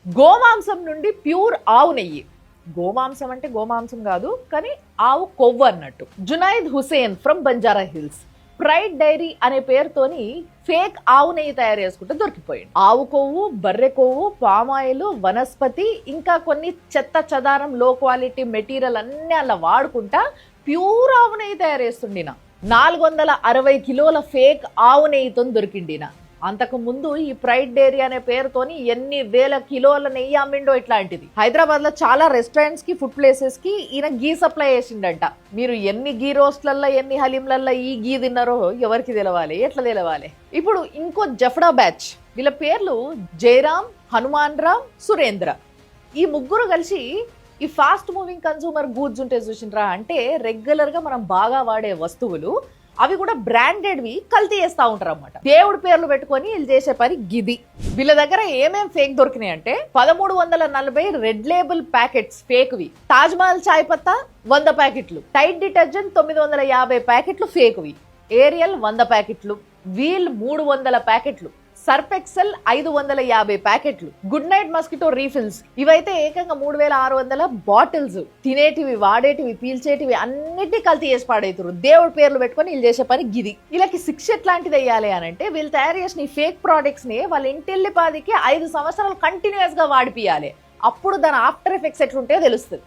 గోమాంసం నుండి ప్యూర్ ఆవు నెయ్యి. గోమాంసం అంటే గోమాంసం కాదు, కానీ ఆవు కొవ్వు అన్నట్టు. Junaid Hussain from Banjara Hills Pride Dairy అనే పేరుతోని ఫేక్ ఆవు నెయ్యి తయారు చేసుకుంటూ దొరికిపోయింది. ఆవు కొవ్వు, బర్రె కొవ్వు, పామాయిల్, వనస్పతి, ఇంకా కొన్ని చెత్త చెదారం లో క్వాలిటీ మెటీరియల్ అన్ని అలా వాడుకుంటా ప్యూర్ ఆవు నెయ్యి తయారు చేస్తుండిన. 460 కిలోల ఫేక్ ఆవు నెయ్యితో దొరికిండిన. అంతకు ముందు ఈ ప్రైడ్ డైరీ అనే పేరుతోని ఎన్ని వేల కిలోల నెయ్యి అమ్మిండో ఇట్లాంటిది. హైదరాబాద్ లో చాలా రెస్టారెంట్స్ కి, ఫుడ్ ప్లేసెస్ కి ఈయన గీ సప్లై చేసిండంట. మీరు ఎన్ని గీ రోస్ట్లల్లో, ఎన్ని హలీంలల్లో ఈ గీ తిన్నారో ఎవరికి తెలవాలి, ఎట్లా తెలవాలి. ఇప్పుడు ఇంకో జఫ్డా బ్యాచ్, వీళ్ళ పేర్లు జయరామ్, హనుమాన్ రామ్, సురేంద్ర. ఈ ముగ్గురు కలిసి ఈ ఫాస్ట్ మూవింగ్ కన్సూమర్ గూడ్స్ ఉంటే చూసినరా, అంటే రెగ్యులర్ గా మనం బాగా వాడే వస్తువులు అవి కూడా బ్రాండెడ్వి కల్తీ చేస్తూ ఉంటారు అన్నమాట. దేవుడి పేర్లు పెట్టుకొని వీళ్ళు చేసే పని గిది. వీళ్ళ దగ్గర ఏమేం ఫేక్ దొరికినాయి అంటే 1340 రెడ్ లేబుల్ ప్యాకెట్స్ ఫేక్వి, తాజ్ మహల్ చాయ్ పత్తా 100 ప్యాకెట్లు, టైడ్ డిటర్జెంట్ 950 ప్యాకెట్లు ఫేక్వి, ఏరియల్ 100 ప్యాకెట్లు, వీల్ 300 ప్యాకెట్లు, సర్ఫ్ ఎక్సెల్ 550 ప్యాకెట్లు, గుడ్ నైట్ మస్కిటో రీఫిల్స్ ఇవైతే ఏకంగా 3600 బాటిల్స్. తినేటివి, వాడేటివి, పీల్చేటివి అన్నిటి కల్తీ చేసి పాడైతున్నారు. దేవుడి పేర్లు పెట్టుకొని వీళ్ళు చేసే పని గిది. వీళ్ళకి శిక్ష ఎట్లాంటిది వేయాలి అని అంటే, వీళ్ళు తయారు చేసిన ఈ ఫేక్ ప్రోడక్ట్స్ ని వాళ్ళ ఇంటిల్లిపాదికి 5 సంవత్సరాలు కంటిన్యూస్ గా వాడిపియాలి. అప్పుడు దాని ఆఫ్టర్ ఎఫెక్ట్స్ ఎట్లుంటాయో తెలుస్తుంది.